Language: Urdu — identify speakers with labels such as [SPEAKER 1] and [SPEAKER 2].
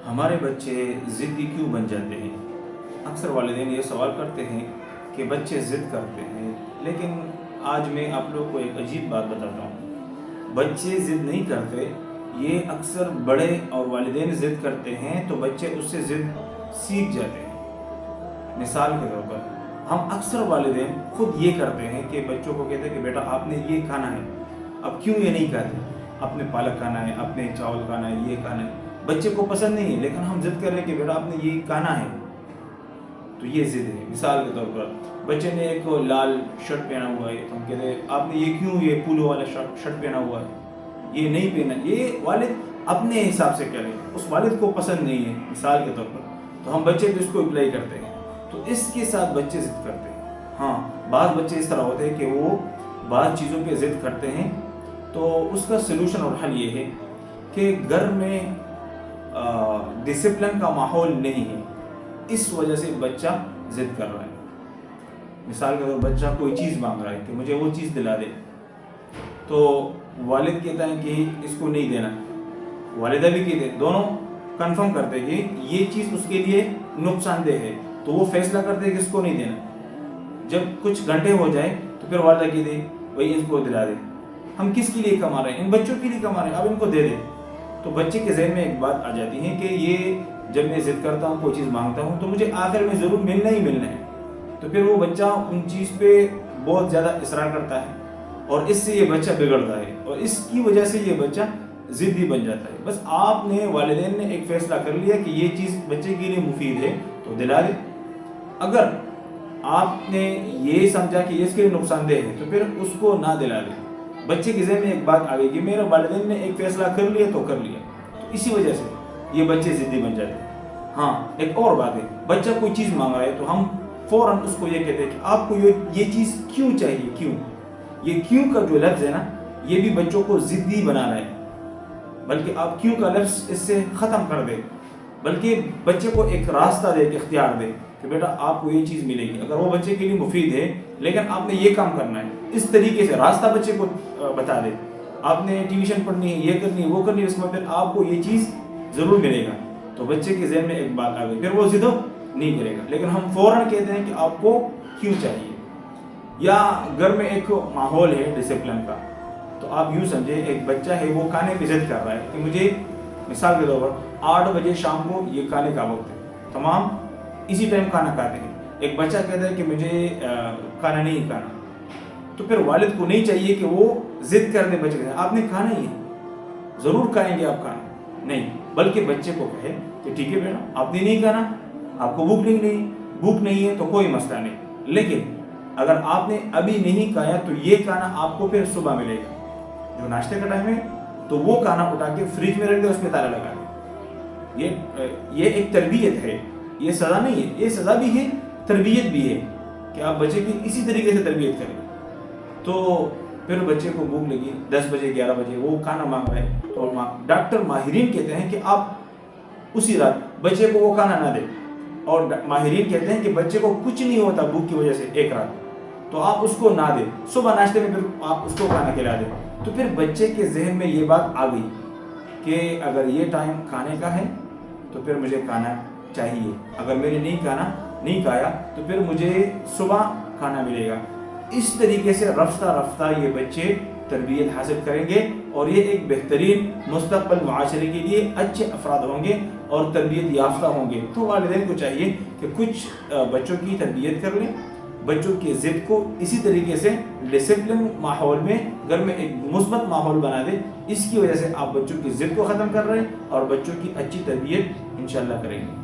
[SPEAKER 1] ہمارے بچے ضدی کیوں بن جاتے ہیں؟ اکثر والدین یہ سوال کرتے ہیں کہ بچے ضد کرتے ہیں، لیکن آج میں آپ لوگ کو ایک عجیب بات بتاتا ہوں۔ بچے ضد نہیں کرتے، یہ اکثر بڑے اور والدین ضد کرتے ہیں تو بچے اس سے ضد سیکھ جاتے ہیں۔ مثال کے طور پر ہم اکثر والدین خود یہ کرتے ہیں کہ بچوں کو کہتے ہیں کہ بیٹا آپ نے یہ کھانا ہے، اب کیوں یہ نہیں کھاتے؟ آپ نے پالک کھانا ہے، آپ نے چاول کھانا ہے، یہ کھانا ہے۔ بچے کو پسند نہیں ہے لیکن ہم ضد کر رہے ہیں کہ بیٹا آپ نے یہ کھانا ہے، تو یہ ضد ہے۔ مثال کے طور پر بچے نے ایک لال شرٹ پہنا ہوا ہے تو ہم کہتے ہیں آپ نے یہ کیوں یہ پولو والا شرٹ پہنا ہوا ہے، یہ نہیں پہنا۔ یہ والد اپنے حساب سے کرے، اس والد کو پسند نہیں ہے مثال کے طور پر، تو ہم بچے بھی اس کو اپلائی کرتے ہیں، تو اس کے ساتھ بچے ضد کرتے ہیں۔ ہاں، بعض بچے اس طرح ہوتے ہیں کہ وہ بعض چیزوں پہ ضد کرتے ہیں، تو اس کا سلوشن اور حل یہ ہے کہ گھر میں ڈسپلن کا ماحول نہیں ہے، اس وجہ سے بچہ ضد کر رہا ہے۔ مثال کے طور پر بچہ کوئی چیز مانگ رہا ہے کہ مجھے وہ چیز دلا دے، تو والد کہتا ہے کہ اس کو نہیں دینا، والدہ بھی کہتے ہیں، دونوں کنفرم کرتے ہیں کہ یہ چیز اس کے لیے نقصان دہ ہے، تو وہ فیصلہ کرتے ہیں کہ اس کو نہیں دینا۔ جب کچھ گھنٹے ہو جائے تو پھر والدہ کہتے ہیں بھائی اس کو دلا دے۔ ہم کس کے لیے کما رہے ہیں؟ ان بچوں کے لیے کما رہے ہیں، اب ان کو دے دیں۔ تو بچے کے ذہن میں ایک بات آ جاتی ہے کہ یہ جب میں ضد کرتا ہوں، کوئی چیز مانگتا ہوں، تو مجھے آخر میں ضرور ملنا ہی ملنا ہے، تو پھر وہ بچہ ان چیز پہ بہت زیادہ اصرار کرتا ہے، اور اس سے یہ بچہ بگڑتا ہے، اور اس کی وجہ سے یہ بچہ ضدی بن جاتا ہے۔ بس آپ نے والدین نے ایک فیصلہ کر لیا کہ یہ چیز بچے کے لیے مفید ہے تو دلا دیں۔ اگر آپ نے یہ سمجھا کہ اس کے لیے نقصان دہ ہے تو پھر اس کو نہ دلا دیں۔ بچے کے ذہن میں ایک بات آ گئی کہ میرے والدین نے ایک فیصلہ کر لیا تو کر لیا، تو اسی وجہ سے یہ بچے ضدی بن جاتے ہیں۔ ہاں، ایک اور بات ہے، بچہ کوئی چیز مانگ رہا ہے تو ہم فوراً اس کو یہ کہتے ہیں کہ آپ کو یہ چیز کیوں چاہیے، کیوں؟ یہ کیوں کا جو لفظ ہے نا، یہ بھی بچوں کو ضدی بنا رہا ہے، بلکہ آپ کیوں کا لفظ اس سے ختم کر دیں، بلکہ بچے کو ایک راستہ دے، اختیار دے کہ بیٹا آپ کو یہ چیز ملے گی، اگر وہ بچے کے لیے مفید ہے لیکن آپ نے یہ کام کرنا ہے، اس طریقے سے راستہ بچے کو بتا دے۔ آپ نے ٹیوشن پڑھنی ہے، یہ کرنی ہے، وہ کرنی ہے، اس میں پھر آپ کو یہ چیز ضرور ملے گا، تو بچے کے ذہن میں ایک بات آ گئی، پھر وہ ضد نہیں کرے گا۔ لیکن ہم فوراً کہتے ہیں کہ آپ کو کیوں چاہیے۔ یا گھر میں ایک ماحول ہے ڈسپلن کا، تو آپ یوں سمجھیں ایک بچہ ہے وہ کھانے پہ ضد کر رہا ہے کہ مجھے، مثال کے طور پر 8 بجے شام کو یہ کھانے کا وقت ہے، تمام اسی ٹائم کھانا کھاتے ہیں۔ ایک بچہ کہتا ہے کہ مجھے کھانا نہیں کھانا، تو پھر والد کو نہیں چاہیے کہ وہ ضد کر دے بچے کے، آپ نے کھانا ہی ہے، ضرور کھائیں گے آپ کھانا نہیں، بلکہ بچے کو کہے کہ ٹھیک ہے بیٹا آپ نے نہیں کھانا، آپ کو بھوک نہیں ہے تو کوئی مسئلہ نہیں، لیکن اگر آپ نے ابھی نہیں کھایا تو یہ کھانا آپ کو پھر صبح ملے گا، جو ناشتے کا ٹائم ہے تو وہ کھانا اٹھا کے فریج میں رکھ دے، اس میں تالا لگا دے۔ یہ ایک تربیت ہے، یہ سزا نہیں ہے، یہ سزا بھی ہے، تربیت بھی ہے کہ آپ بچے کی اسی طریقے سے تربیت کریں۔ تو پھر بچے کو بھوک لگی 10 بجے 11 بجے، وہ کھانا مانگ رہا ہے، تو ڈاکٹر ماہرین کہتے ہیں کہ آپ اسی رات بچے کو وہ کھانا نہ دیں، اور ماہرین کہتے ہیں کہ بچے کو کچھ نہیں ہوتا بھوک کی وجہ سے ایک رات، تو آپ اس کو نہ دیں، صبح ناشتے میں پھر آپ اس کو کھانا کھلا دیں۔ تو پھر بچے کے ذہن میں یہ بات آ گئی کہ اگر یہ ٹائم کھانے کا ہے تو پھر مجھے کھانا چاہیے، اگر میں نے نہیں کھایا تو پھر مجھے صبح کھانا ملے گا۔ اس طریقے سے رفتہ رفتہ یہ بچے تربیت حاصل کریں گے، اور یہ ایک بہترین مستقبل معاشرے کے لیے اچھے افراد ہوں گے اور تربیت یافتہ ہوں گے۔ تو والدین کو چاہیے کہ کچھ بچوں کی تربیت کر لیں، بچوں کی ضد کو اسی طریقے سے ڈسپلن ماحول میں گھر میں ایک مثبت ماحول بنا دیں، اس کی وجہ سے آپ بچوں کی ضد کو ختم کر رہے ہیں اور بچوں کی اچھی تربیت انشاءاللہ کریں گے۔